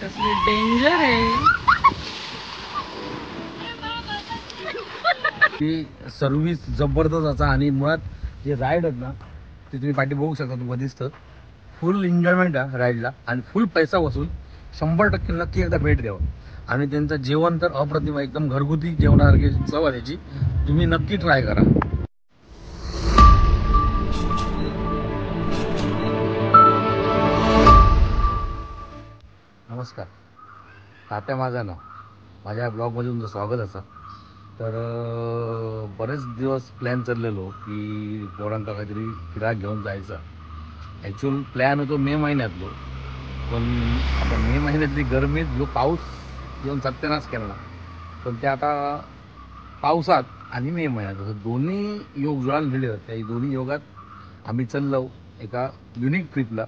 कसली डेंजर आहे ती सर्व्हिस जबरदस्त असा आणि मुळात जे राईड आहेत ना ते तुम्ही पाठी बघू शकता तुम्हाला दिसतं फुल एन्जॉयमेंट आहे राईडला आणि फुल पैसा वसूल 100% नक्की एकदा भेट द्यावं आणि त्यांचं जेवण तर अप्रतिम एकदम घरगुती जेवणासारखी चव आहे त्याची तुम्ही नक्की ट्राय करा. नमस्कार, तात्या माझं नाव. माझ्या ब्लॉगमध्ये तुमचं स्वागत असं. तर बरेच दिवस प्लॅन चाललेलो की पोरांका काहीतरी फिरायला घेऊन जायचं. ॲक्च्युअल प्लॅन होतो मे महिन्यातलो, पण आता मे महिन्यातली गरमीत जो पाऊस येऊन सत्यानाश केला, पण ते आता पावसात आणि मे महिन्यात असं दोन्ही योग जुळायला मिळले. त्या दोन्ही योगात आम्ही चाललो एका युनिक ट्रिपला.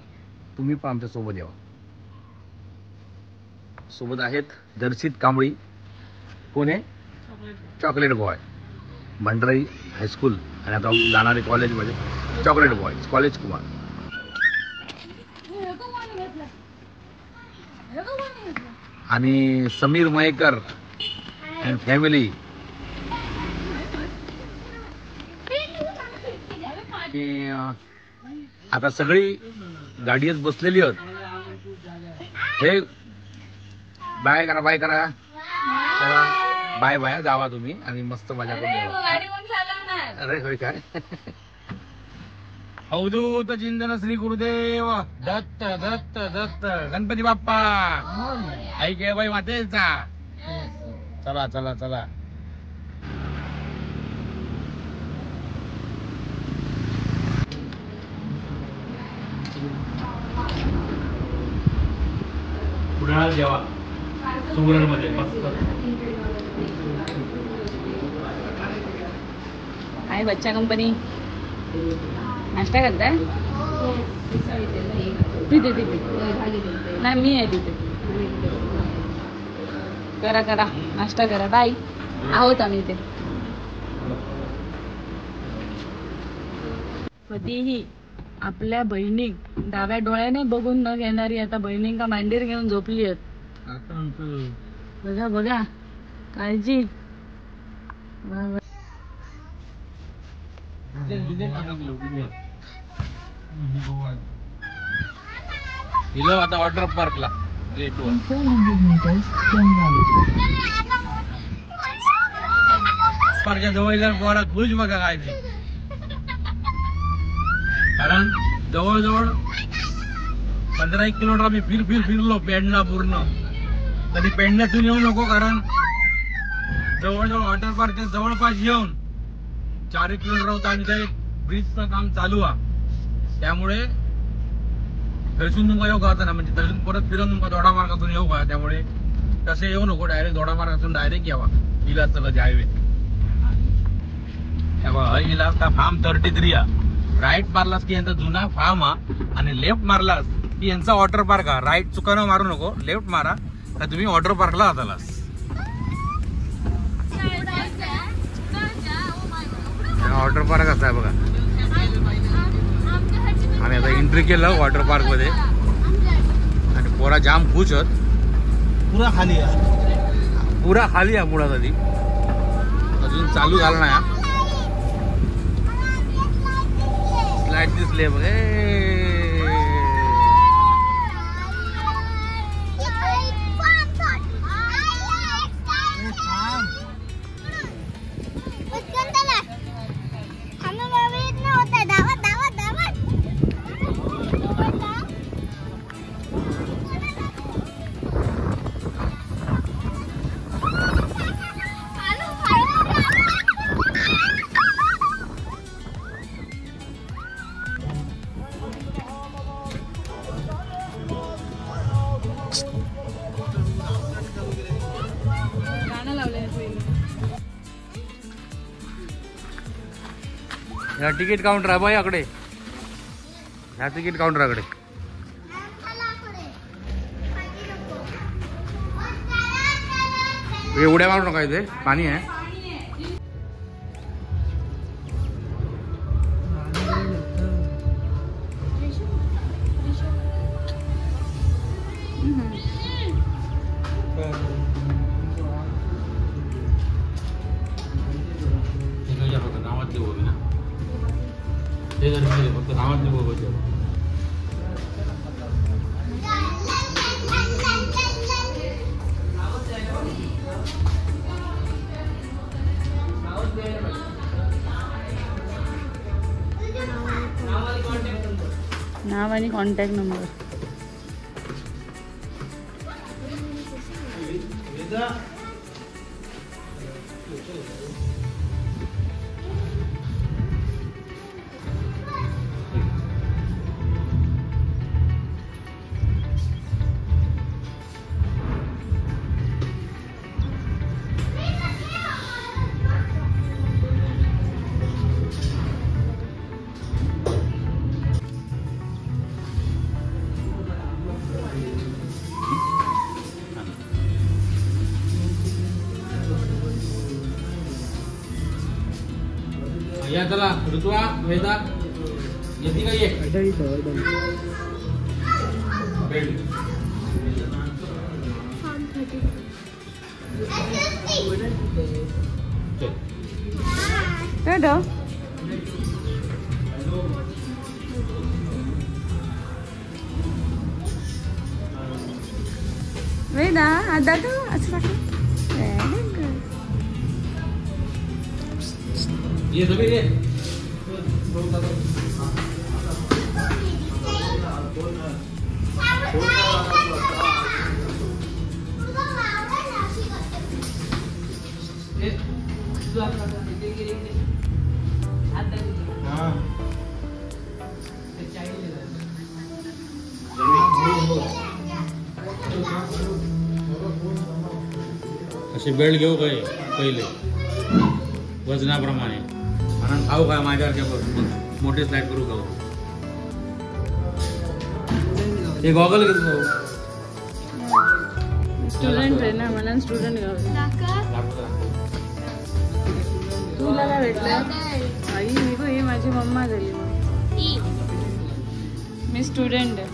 तुम्ही पण आमच्यासोबत यावं. सोबत आहेत दर्शित कांबळी, कोण आहे चॉकलेट बॉय, भंडारी हायस्कूल आणि आता जाणारे कॉलेजमध्ये चॉकलेट बॉय कॉलेज कुमार, आणि समीर मयेकर अँड फॅमिली. आता सगळी गाडीत बसलेली आहेत. हे बाय करा बाय करा, बाय बाय जावा तुम्ही आणि मस्त मजा करून. अरे होय काय. अवधूत चिंतन श्री गुरुदेव दत्त दत्त दत्त गणपती बाप्पा ऐके बाई मातेचा. चला चला चला. पुण्याला जेवा सुगरणमध्ये मस्त आहे. बच्चा कंपनी नाश्ता करताय? तिथे तिथे नाही, मी आहे तिथे. करा करा नाश्ता करा. बाय. आहोत आम्ही इथे. कधीही आपल्या बहिणीक डाव्या डोळ्याने बघून न घेणारी आता बहिणींका मांडीर घेऊन झोपली आहेत. बघा बघा काळजी. आता वॉटर पार्कला पार्कच्या जवळ पोरा खुश बघा काय ते. कारण जवळजवळ 15-1 किलोमीटर आम्ही फिरलो पेडणा पूर्ण. कधी पेडण्यातून येऊ नको, कारण जवळजवळ वॉटर पार्कच्या जवळपास येऊन 4 किलोमीटर होता आणि ते ब्रिजचं काम चालू आहे. त्यामुळे थंयसून तुमका येऊ का ना, म्हणजे थंयसून परत फिरून तुमका दोडा मार्गातून येऊ का. त्यामुळे तसे येऊ नको, डायरेक्ट दोडा मार्गातून डायरेक्ट यावा. हिला चला हायवे हिला फार्म 33 राईट मारलास की यांचा जुना फार्म हा, आणि लेफ्ट मारलास की यांचा वॉटर पार्क हा. राईट चुकानं मारू नको, लेफ्ट मारा तर तुम्ही वॉटर पार्कला जातालास. वॉटर पार्क असा आहे बघा. आणि आता एंट्री केलं वॉटर पार्क मध्ये आणि पोरा जाम खुश आहेत. पुरा खाली आहे मुळात. आधी अजून चालू झाला नाही. स्लाइड दिसले बघ. ह्या तिकीट काउंटर आहे बाई आकडे. ह्या तिकीट काउंटराकडे उड्या मारू नका, इथे पाणी आहे. ते जर फक्त नावातले बघायचे. नाव आणि कॉन्टॅक्ट नंबर. या चला ऋतुवा वेदा येते का ये वेदा आता तू असं ये सभी ये असे बेल्ट घेऊ काय पहिले वजनाप्रमाणे आणि खाऊ काय माझ्यासारख्या मोठे स्लाइड करू खाऊ. हे गॉगल घेतो भाऊ. स्टुडंट आहे ना मला स्टुडंट तुला काय भेटलं आई ही माझी मम्मा झाली मी स्टुडंट आहे.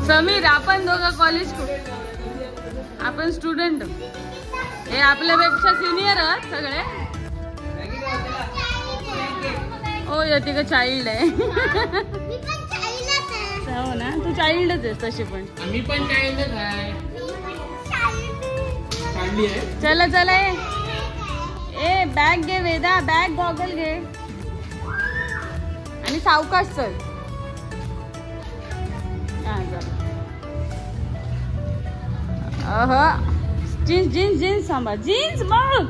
समीर आपण दोघं कॉलेज आपण स्टुडंट हे आपल्यापेक्षा सिनियर आहात सगळे. हो येते का चाइल्ड आहे. हो ना तू चाइल्डच आहेस तशी पण. मी पण चाइल्डच आहे. चला चला ए बॅग घे वेदा बॅग गॉगल घे आणि सावकाश चल. जीन्स जीन्स जीन्स सांभाळ जीन्स मग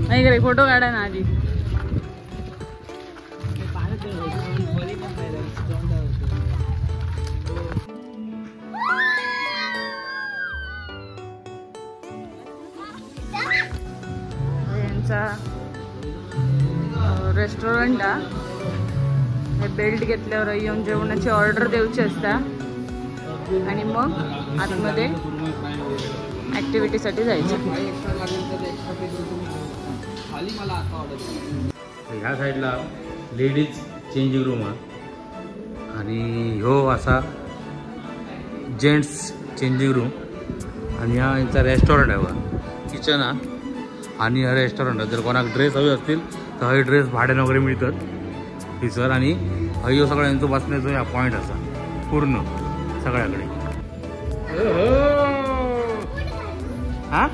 नाही फोटो काढा ना आधी. यांचा रेस्टॉरंट हे बेल्ट घेतल्यावर येऊन जेवणाची ऑर्डर द्यायची असता आणि मग आतमध्ये ऍक्टिव्हिटीसाठी जायचं. ह्या साईडला लेडीज चेंजिंग रूम आहे आणि ह्यो असा जेंट्स चेंजिंग रूम आणि हा यांचा रेस्टॉरंट आहे बघा किचन आहे. आणि हा रेस्टॉरंट जर कोणाक ड्रेस हवे असतील तर हे ड्रेस भाड्याने वगैरे मिळतात ही सर. आणि हयो सगळं यांचं बसण्याचं हा पॉईंट असा पूर्ण सगळ्याकडे. हा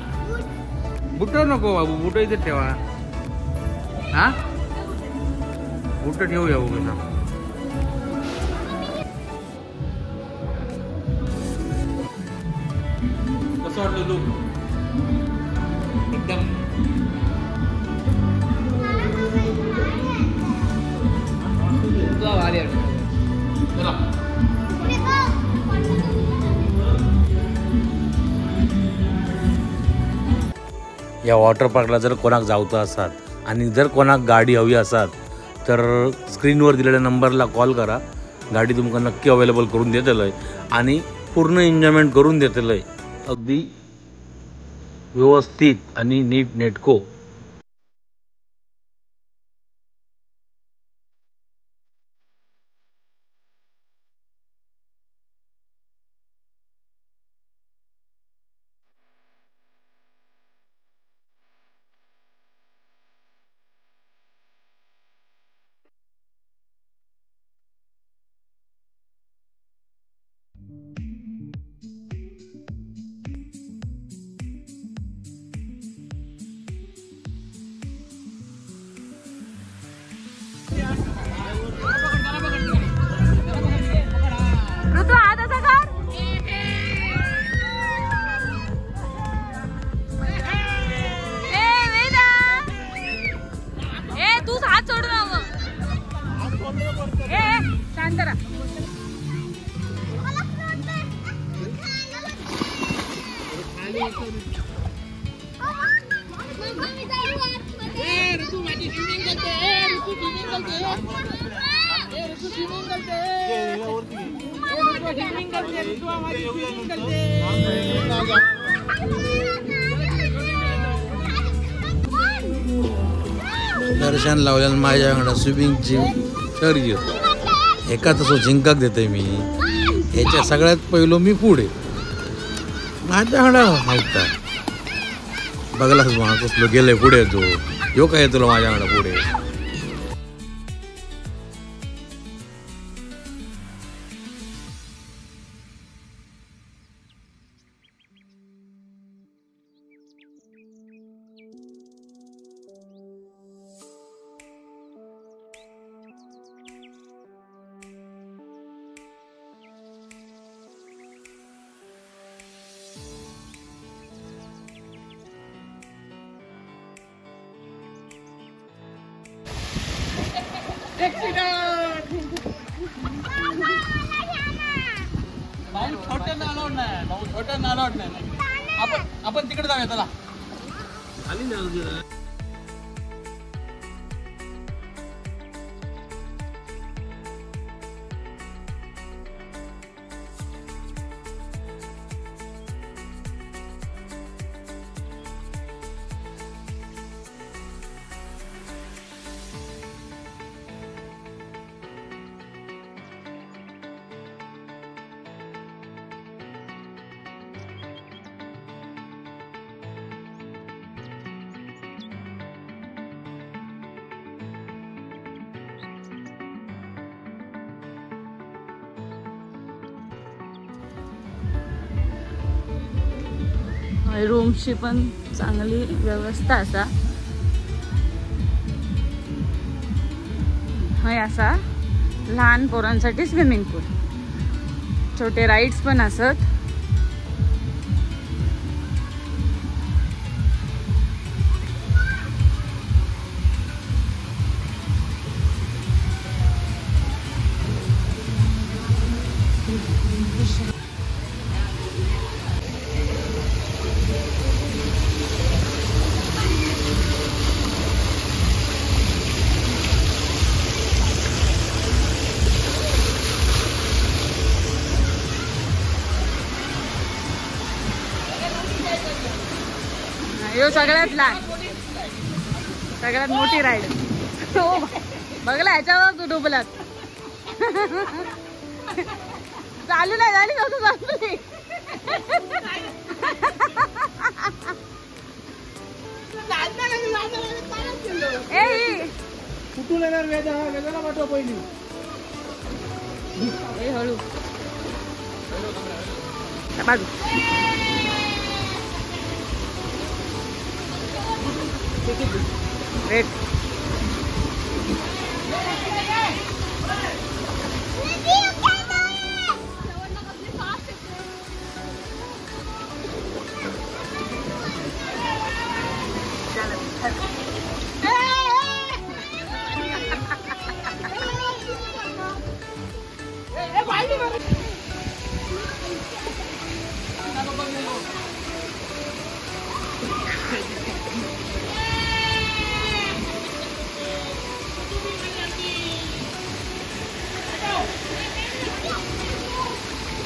बुट नको बाबू बुट इथे ठेवा. हा बुट ठेवूया बघू ना. कसं वाटलं तू एकदम भारी चला. या वॉटर पार्कला जर कोणाक जावचं असाल आणि जर कोणाक गाडी हवी असाल तर स्क्रीनवर दिलेल्या नंबरला कॉल करा. गाडी तुमका नक्की अवेलेबल करून देतलं आहे आणि पूर्ण एन्जॉयमेंट करून देतलं आहे अगदी व्यवस्थित आणि नीट नेटको. दर्शन लावल्यान माझ्या वांगडा स्विमिंगची शर्यत एका तसो जिंकाक देते मी ह्याच्या सगळ्यात पहिलो मी पुढे माझ्या वांगडा हालता बघलास मग कसलो गेले पुढे तो यो काय तुला माझ्या वांगडा पुढे आपण तिकडे जाऊया चला रूमची पण चांगली व्यवस्था असा हय असा लहान पोरांसाठी स्विमिंग पूल छोटे राईड्स पण असत यो सगळ्यात लहान सगळ्यात मोठी राईड बघला ह्याच्यावर तू डुबलात चालू नाही झाली कसं चालू कुठून येणार वेदाला पाठवा पहिली हळू बाजू वेट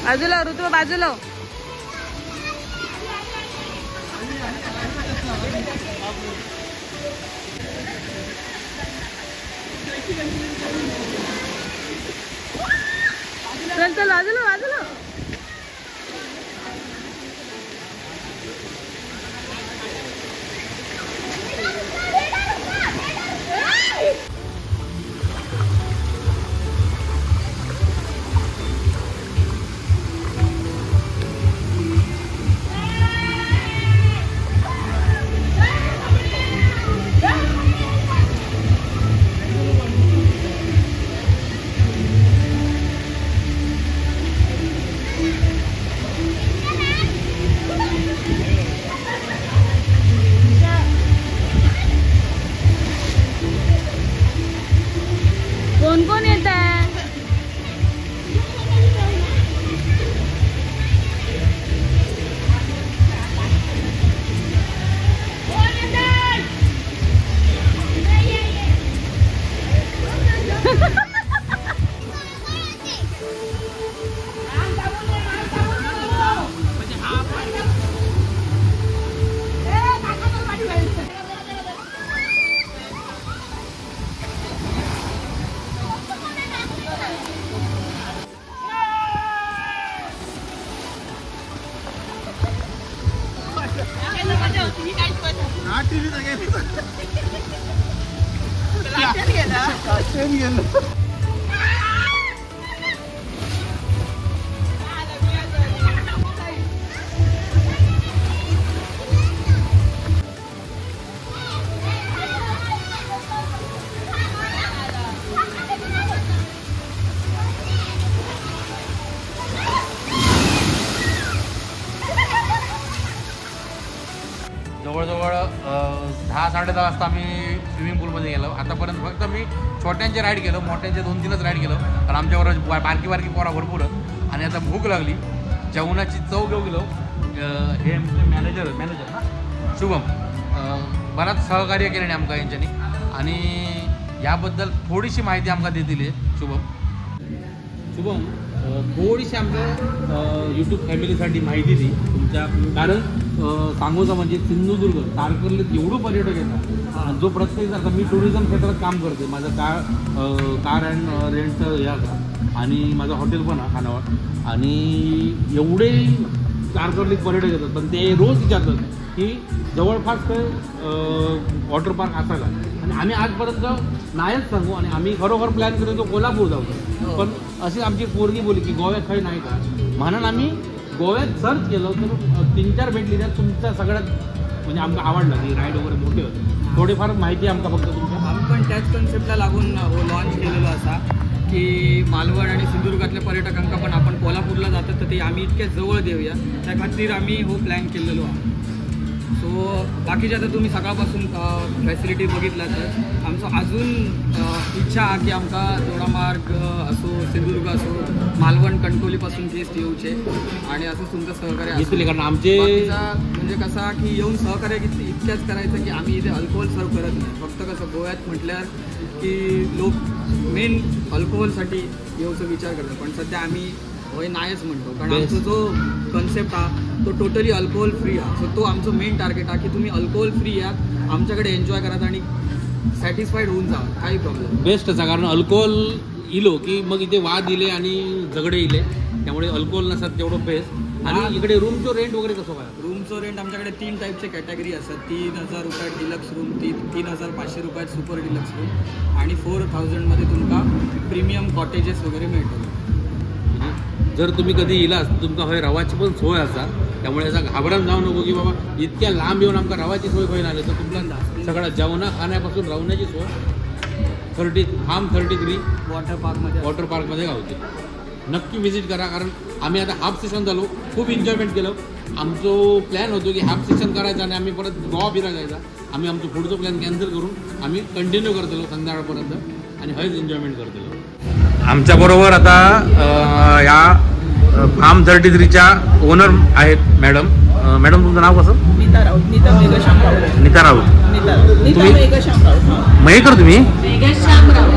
बाजूला ऋतू बाजूला चल चल बाजूला बाजूला कोण कोण येत आहे ट्रेन गेलं. जवळजवळ 10-10:30 वाजता आम्ही स्विमिंग पूलमध्ये गेलो. आतापर्यंत फक्त मी छोट्यांचे राईड केलं, मोठ्यांचे 2-3च राईड केलं, कारण आमच्यावर बारकी पोरा भरपूर. आणि आता भूक लागली, जेवणाची चव घेऊ गेलो. हे आमचे मॅनेजर ना शुभम, बराच सहकार्य केल्याने आमका यांच्यानी, आणि याबद्दल थोडीशी माहिती आमका देतील शुभम. थोडीशी आमच्या यूट्यूब फॅमिलीसाठी माहिती दी तुमच्या, कारण सांगोचा म्हणजे सिंधुदुर्ग तारकर्लीत एवढं पर्यटक येतात. जो प्रत्येक आता मी टुरिझम क्षेत्रात काम करते, माझं कार अँड रेंटचं हे का, आणि माझं हॉटेल पण आहे खानावळ, आणि एवढे तारकर्लीत पर्यटक येतात. पण ते रोज विचारतात की जवळपास काही वॉटर पार्क असायला, आणि आम्ही आजपर्यंत नाहीच सांगू, आणि आम्ही खरोखर प्लॅन करतो कोल्हापूर जाऊ. पण अशी आमची पोरगी बोलली की गोव्यात काही नाही का, म्हणून आम्ही गोव्यात सर्च केलं तर 3-4 भेटली. त्यात तुमचा सगळ्यात म्हणजे आमका आवडला की राईड वगैरे मोठे होते. थोडीफार माहिती आमका फक्त तुमच्या. आम्ही पण त्याच कन्सेप्टला लागून लॉन्च केलेलो असा की मालवण आणि सिंधुदुर्गातल्या पर्यटकांका पण आपण कोल्हापूरला जातात तर ते आम्ही इतक्या जवळ देऊया, त्या खातीर आम्ही हो प्लॅन केलेलो आहे. सो बाकीचे आता तुम्ही सकाळपासून फॅसिलिटी बघितल्या, तर आमचं अजून इच्छा आहे की आमका दोडामार्ग असो, सिंधुदुर्ग असो, मालवण कणकवलीपासून गेस्ट येऊचे, आणि असं तुमचं सहकार्य असले. कारण आमचे म्हणजे कसा की येऊन सहकार्य इतक्याच करायचं की आम्ही इथे अल्कोहोल सर्व करत नाही. फक्त कसं गोव्यात म्हटल्यावर की लोक मेन अल्कोहोलसाठी येऊचा विचार करतात, पण सध्या आम्ही होय नाहीच म्हणतो, कारण आमचा जो कन्सेप्ट हा तो टोटली अल्कोहोल फ्री आहे. सो तो आमचं मेन टार्गेट आहे की तुम्ही अल्कोहोल फ्री यात आमच्याकडे एन्जॉय करा आणि सॅटिस्फाईड होऊन जा, काही प्रॉब्लेम. बेस्टच आहे, कारण अल्कोहोल इलो की मग इथे वाद इले आणि झगडे इले, त्यामुळे अल्कोहोल नसतात तेवढं बेस्ट. आणि इकडे रूमचं रेंट वगैरे कसं काय? रूमचं रेंट आमच्याकडे 3 टाईपचे कॅटेगरी असतात. 3,000 रुपयात डिलक्स रूम, 3,500 रुपयात सुपर डिलक्स रूम, आणि 4,000मध्ये तुमका प्रीमियम कॉटेजेस वगैरे मिळतात. जर तुम्ही कधी इलास तुमका होय रवाची पण सोय असा, त्यामुळे याचा घाबरून जाऊ नको की बाबा इतक्या लांब येऊन आमका रवाची सोय होईना आली, तर तुमला सगळं जेवणा खाण्यापासून राहण्याची सोय फार्म 33 वॉटर पार्कमध्ये गावते. नक्की व्हिजिट करा, कारण आम्ही आता हाफ सेशन झालो, खूप एन्जॉयमेंट केलं. आमचं प्लॅन होतो की हाफ सेशन करायचा आणि आम्ही परत गोवा फिरायला जायचा. आम्ही आमचं पुढचं प्लॅन कॅन्सल करून आम्ही कंटिन्यू करतलो संध्याकाळपर्यंत, आणि हयच एन्जॉयमेंट करतलो. आमच्याबरोबर आता या फार्म 33च्या ओनर आहेत मॅडम. मॅडम तुमचं नाव कसं? नीता राऊत. नीता राऊत. तुम्ही मयेकर? तुम्ही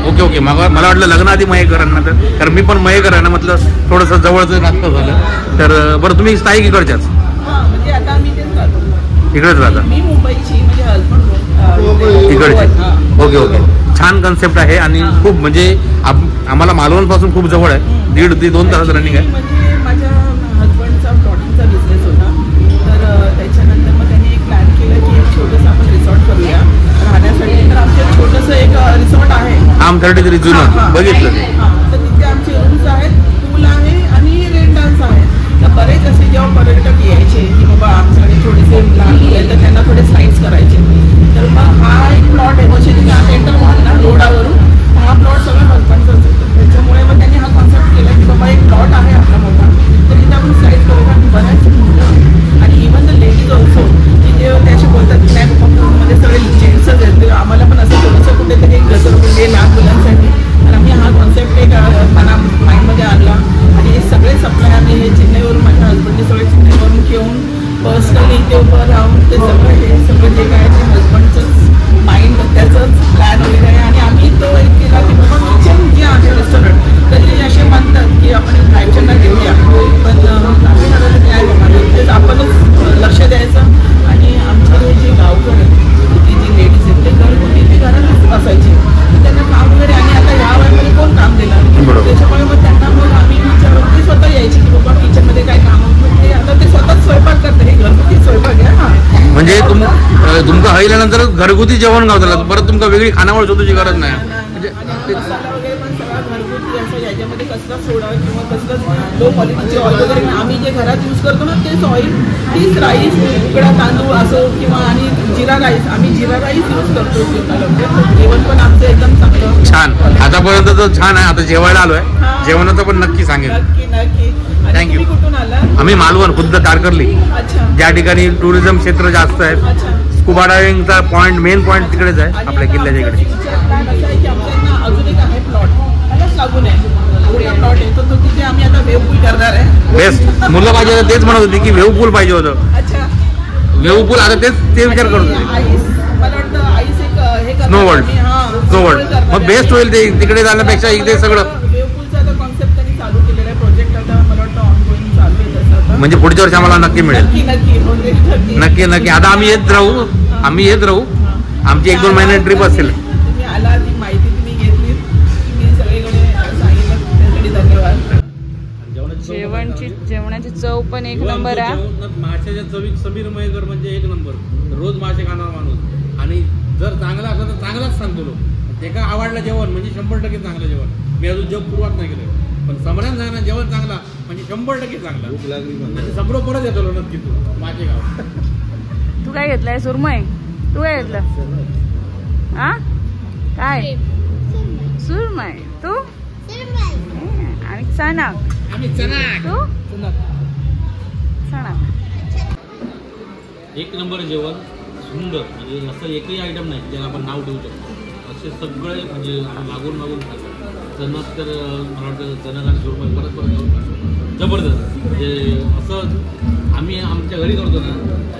ओके ओके. मला वाटलं लग्नाआधी मयेकरांना, तर कारण मी पण मयेकर आहे ना, म्हटलं थोडंसं जवळचं नातं झालं. तर बरं, तुम्ही स्थायिक इकडच्याच? म्हणजे आता मी इकडेच राहता? मी मुंबईची, म्हणजे हसबंड इकडचे. Okay okay. छान कन्सेप्ट आहे, आणि खूप म्हणजे आम्हाला मालवणपासून खूप जवळ आहे, 1.5 ते 2 तास रनिंग आहे. म्हणजे माझ्या हसबंडचा प्लॉटिंगचा बिझनेस होता, तर त्याच्यानंतर मग त्यांनी एक प्लॅन केलं की एक छोटंसं आपण रिसॉर्ट करूया राहण्यासाठी. तर आमच्या छोटंसं एक रिसॉर्ट आहे फार्म 33 जुनं, बघितलं. तर तिथे आमचे रूम्स आहेत, पूल आहे आणि रेन डान्स आहे. तर बरेच असे जेव्हा पर्यटक यायचे की बाबा आमच्याकडे थोडेसे लहान मुलं आहेत, तर त्यांना थोडे स्लाईड्स करायचे. तर मग हा एक प्लॉट आहे, जसे तुम्ही आता एंटर व्हाल ना रोडावरून, हा प्लॉट सगळं हसबंडचाच होतं. त्याच्यामुळे मग त्यांनी हा कॉन्सेप्ट केला की बाबा एक प्लॉट आहे आपला मोठा, तर तिथे आपण स्लाईड करू. कारण बऱ्याच मुलं आणि इव्हन द लेडीज ऑल्सो, की ते असे बोलतात की नाही बाबा मध्ये सगळे जेंट्सच आहेत, आम्हाला पण असं थोडंसं कुठेतरी घसरगुंडी लहान मुलांसाठी. तर आम्ही हा कॉन्सेप्ट एक मला माइंडमध्ये आणला, आणि हे सगळे सप्लाय आम्ही हे चेन्नईवरून, माझ्या हसबंडने सगळे चेन्नईवरून घेऊन पर्सनली ते उभं राहून ते सगळं जे काय ते हसबंडचंच माइंड, त्याचंच प्लॅन वगैरे आहे. आणि आम्ही तो एक केला की बाबा किचन जे आहे रेस्टॉरंट, तर ते असे म्हणतात की आपण फ्रँचायझीला घेऊया, पण आम्ही ठरवलं की आहे तेच आपणच लक्ष द्यायचं. आणि आमचं हे जे गावकर आहे, ती जी लेडीज आहेत ते घरगुती ते घरातच असायचे, त्यांना काम वगैरे, आणि आता ह्या वयामध्ये कोण काम देणार, त्याच्यामुळे मग त्यांना मग आम्ही विचारलं, ते स्वतः यायची की बाबा किचनमध्ये काय काम होतं, ते आता ते स्वतःच स्वयंपाक करते. हे घरगुती स्वयंपाक आहे. हां, म्हणजे तुमका हईल्यानंतर घरगुती जेवण गावताला, परत तुमका वेगळी खानावळ शोधायची गरज नाही. म्हणजे मसाला वगैरे पण सगळा घरगुती असं, याच्यामध्ये कसला सोडा किंवा कसलंच लो क्वालिटीचे ऑइल वगैरे, आम्ही जे घरात यूज करतो ना तेच ऑइल, तीच राईस, उकडा तांदूळ असो किंवा आणि जिरा राईस, आम्ही जिरा राईस यूज करतो जेवणाला. जेवण पण आमचं एकदम चांगलं छान. आतापर्यंत तर छान आहे. आता जेवायला आलोय, जेवणाचं पण नक्की सांगेल. नक्की नक्की. Thank you. कुठून आला? आम्ही मालवण खुद्द तारकर्ली, अच्छा ज्या ठिकाणी टुरिझम क्षेत्र जास्त आहे. अच्छा. स्कुबा डायव्हिंगचा पॉइंट, मेन पॉइंट तिकडेच आहे आपल्या किल्ल्याच्या इकडे. अजून एक आहे प्लॉट, त्यालाच लागून आहे मोठा प्लॉट आहे, तर तो तिथे आम्ही आता वेव पूल करणार आहे. बेस्ट. मुलं पाहिजे तेच म्हणत होती की वेव पूल पाहिजे होतं. अच्छा. वेव पूल आता ते विचार करत होते. आईस, मला वाटतं आईस एक हे करणार स्नो वर्ल्ड. आम्ही. हां, स्नो वर्ल्ड मग बेस्ट होईल ते, तिकडे जाण्यापेक्षा इथे सगळं. वेव पूलचा आता कॉन्सेप्ट त्यांनी चालू केलेला आहे, प्रोजेक्ट आता मला वाटतं ऑनगोईंग चालू आहे तसं आता. म्हणजे पुढच्या वर्षी आम्हाला नक्की मिळेल. नक्की नक्की नक्की नक्की नक्की. आता आम्ही येत राहू, आम्ही येत राहू. आमची 1-2 महिन्याची ट्रिप असेल. तुम्ही आला, ती माहिती तुम्ही घेतली, तुम्ही सगळीकडे सांगितलं, त्यासाठी धन्यवाद. जेवणाची चव पण एक नंबर आहे. माशाच्या चवीत समीर मयेकर म्हणजे एक नंबर. रोज मासे खाणार माणूस, आणि जर चांगला असला तर चांगलाच सांगतो लोक. ते का आवडलं जेवण म्हणजे 100% चांगलं जेवण. मी अजून जग सुरुवात नाही केलं, पण समऱ्यान सांगणार जेवण चांगला म्हणजे 100% चांगला. भूक लागली समरो परत येतो नक्की तू माझे गाव. तू काय घेतलंय? सुरमई. तू काय घेतलं? हा काय? सुरमई. तू? आणि चणा. तू? चणा. एक नंबर जेवण, सुंदर. म्हणजे असं एकही आयटम नाही ज्याला आपण नाव ठेवू शकतो. असे सगळे म्हणजे मागून खातो. चणक तर मला वाटतं चणक आणि सुरमई परत जबरदस्त. म्हणजे असं आम्ही आमच्या घरी करतो ना,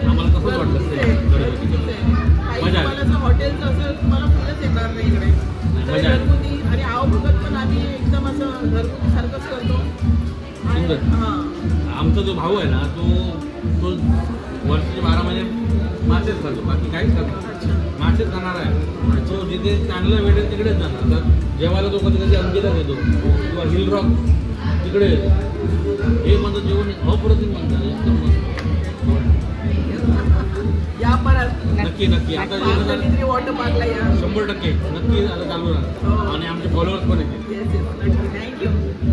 आम्हाला तसंच वाटतं मजा आहे. हॉटेलचं असं तुम्हाला फुलच येणार नाही इकडे. मजा आहे. आणि आवभगत पण आम्ही एकदम असं घरगुती सारखंच करतो. सुंदर. आमचा जो भाऊ आहे ना, तो वर्षाचे 12 महिने मासेच खातो, बाकी काहीच खातो. मासेच खाणार आहे. तो जिथे चांगलं भेटेल तिकडेच जाणार. तर जेवायला तो कधी अंकिता येतो किंवा हिल रॉक तिकडे येतो. हे माझं जेवण अप्रतिम म्हणतात, एकदम मस्त. या परत नक्की नक्की. आता वॉटर पार्कला या. 100% नक्की आता चालू राहणार. आणि आमचे फॉलोअर्स पण येतील. थँक्यू.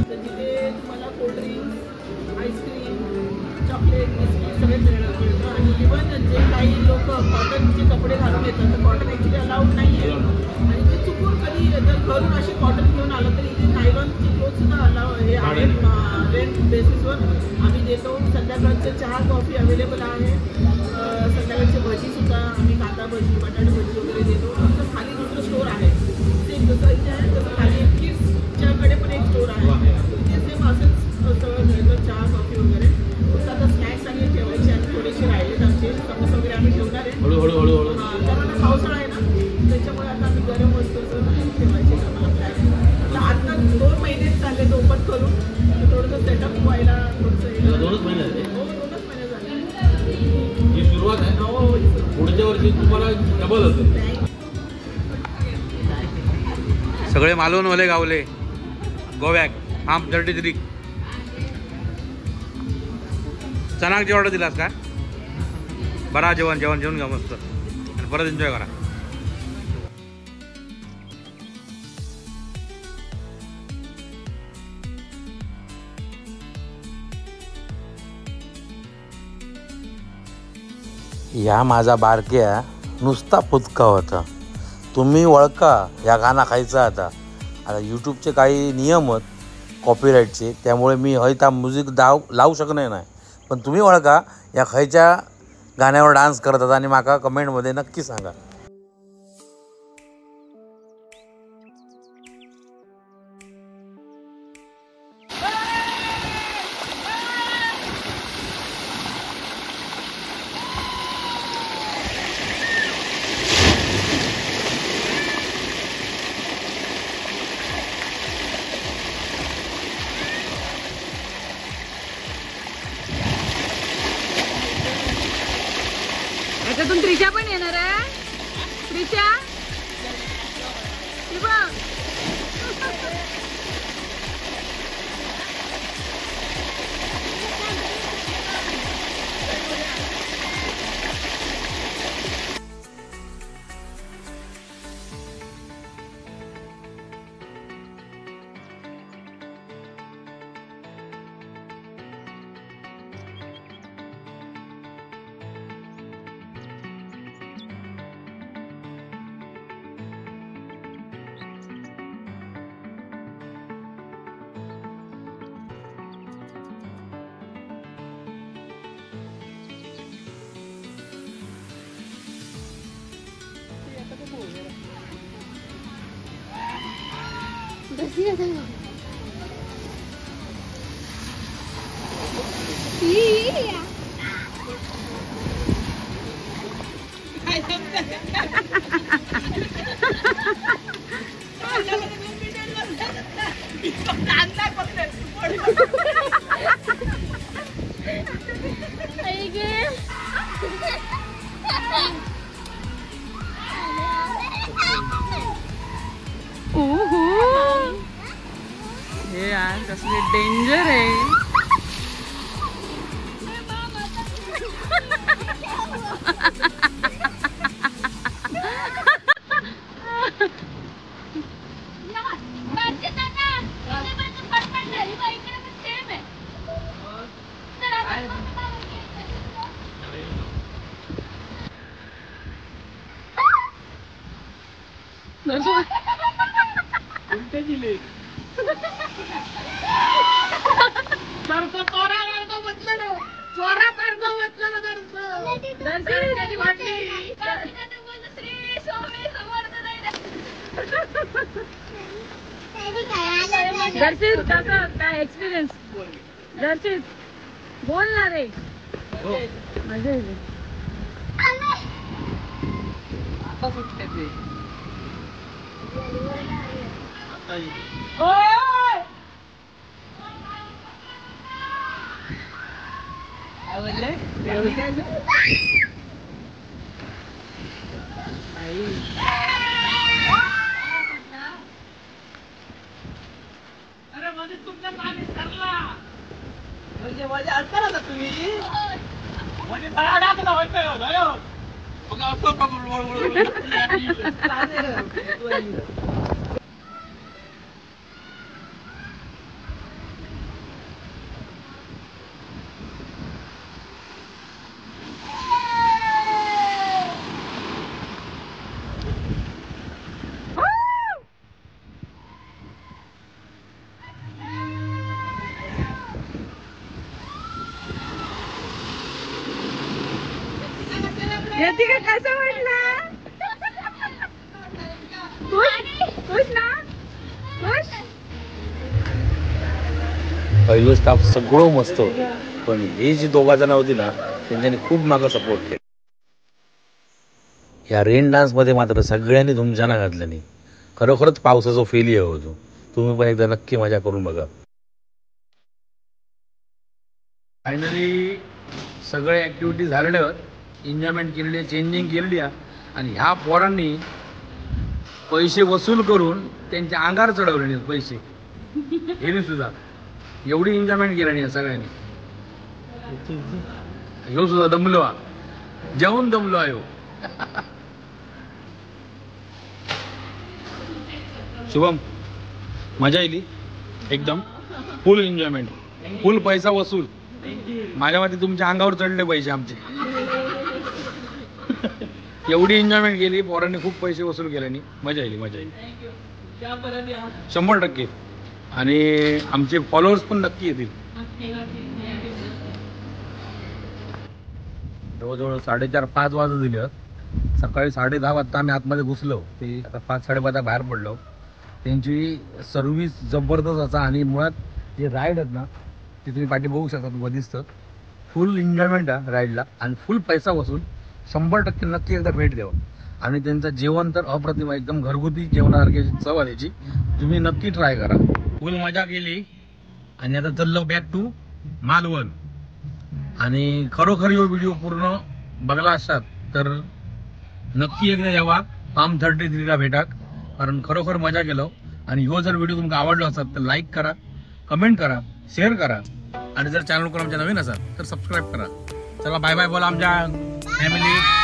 तर तिथे तुम्हाला कोल्ड्रिंक्स, आईस्क्रीम, चॉकलेट, बिस्किट सगळे मिळतं. आणि इव्हन जे काही लोक कॉटनचे कपडे घालून येतात, तर कॉटन ॲक्च्युली अलाउड नाही आहे. आणि ते चुकून कधी जर घरून असे कॉटन घेऊन आलं तर इथे नायलॉनचे क्लोथ सुद्धा अलाव हे आहेत. रेंट बेसिसवर आम्ही देतो. संध्याकाळचं चहा कॉफी अवेलेबल आहे. संध्याकाळची भजीसुद्धा आम्ही, कांदा भजी, बटाटे भजी वगैरे देतो. आमचं खाली दुसरं स्टोर आहे, सेम जसं इथे आहे तसं खाली किड्सच्याकडे पण एक स्टोर आहे. तिथे सेम असंच सगळं मिळतं, चहा कॉफी वगैरे. फक्त आता स्नॅक्स आणि ठेवायचे आणि थोडेसे राहिलेत आमचे समोसा वगैरे आम्ही ठेवणार आहे. हळूहळू कारण आता पावसाळा आहे ना, त्याच्यामुळे आता आम्ही गरम वस्तू ठेवायचे आम्हाला प्लॅन. आता 2 महिनेच झाले ओपन करून, थोडंसं सेटअप व्हायला थोडंसं. 2च महिने झाले. हो, 2च महिने झाले. ही सुरुवात आहे. पुढच्या वर्षी तुम्हाला डबल असेल. सगळे मालवणवाले गावले गोव्याक फार्म 33. चणाकची ऑर्डर दिलास का? बरा जेवण जेवून घ्या मस्त आणि परत एन्जॉय करा. या माझा बारक्या नुसता फुतका होता. तुम्ही ओळखा या गाणं खायचा. आता यूट्यूबचे काही नियम आहेत कॉपीराईटचे, त्यामुळे मी हयता म्युझिक लावू शकणार नाही. पण तुम्ही ओळखा या खयच्या गाण्यावर डान्स करतात आणि माका कमेंटमध्ये नक्की सांगा. त्याच्यातून त्रिशा पण येणार आहे. त्रिशा हे यार कसले डेंजर आहे. दर्शित कसं काय एक्सपिरियन्स? दर्शित बोल ना रे. मजा येते. यतिका कसं वाटलं? खुश ना? खुश? पहिलं स्टाफ सगळं मस्त होतं, पण ही जी दोघा जण होती ना त्यांच्यानी खूप मागं सपोर्ट केला. या रेन डान्स मध्ये मात्र सगळ्यांनी धुमजाना घातल्याने खरोखरच पावसाचा फेलियर होतो. तुम्ही पण एकदा नक्की मजा करून बघा. फायनली सगळे ऍक्टिव्हिटी झालेल्या, एन्जॉयमेंट केलेली, चेंजिंग केलेली आणि ह्या पोरांनी पैसे वसूल करून त्यांच्या अंगावर चढवले पैसे. हे सुद्धा एवढी एन्जॉयमेंट केली या सगळ्यांनी. ह्यो सुद्धा दमलो, जेवून दमलो आहे. शुभम मजा येईल एकदम. फुल एन्जॉयमेंट, फुल पैसा वसूल. माझ्या मते तुमच्या अंगावर चढले पैसे आमचे. एवढी एन्जॉयमेंट केली पोरांनी, खूप पैसे वसूल केल्याने. मजा येईल, मजा येईल 100%. आणि आमचे फॉलोअर्स पण नक्की येतील. जवळजवळ 4:30-5 वाजत दिले. सकाळी 10:30 वाजता आम्ही आतमध्ये घुसलो. ते आता 5-5:30 बाहेर पडलो. त्यांची सर्व्हिस जबरदस्त असा. आणि मुळात जे राईड आहेत ना ते तुम्ही पाठी बघू शकता, मधीच तर फुल एन्जॉयमेंट आहे राईडला. आणि फुल पैसा वसूल. 100% नक्की एकदा भेट द्यावं. आणि त्यांचं जेवण तर अप्रतिम, एकदम घरगुती जेवणासारखी चव आहे त्याची. तुम्ही नक्की ट्राय करा. फुल मजा केली. आणि आता चाललो बॅक टू मालवण. आणि खरोखर हा व्हिडिओ पूर्ण बघला असतात तर नक्की एकदा यावा फार्म 33ला भेटा. कारण खरोखर मजा केलो. आणि ह्यो जर व्हिडिओ तुमका आवडलो असेल तर लाईक करा, कमेंट करा, शेअर करा. आणि जर चॅनल आमच्या नवीन असाल तर सबस्क्राईब करा. चला बाय बाय बोला आमच्या फॅमिली.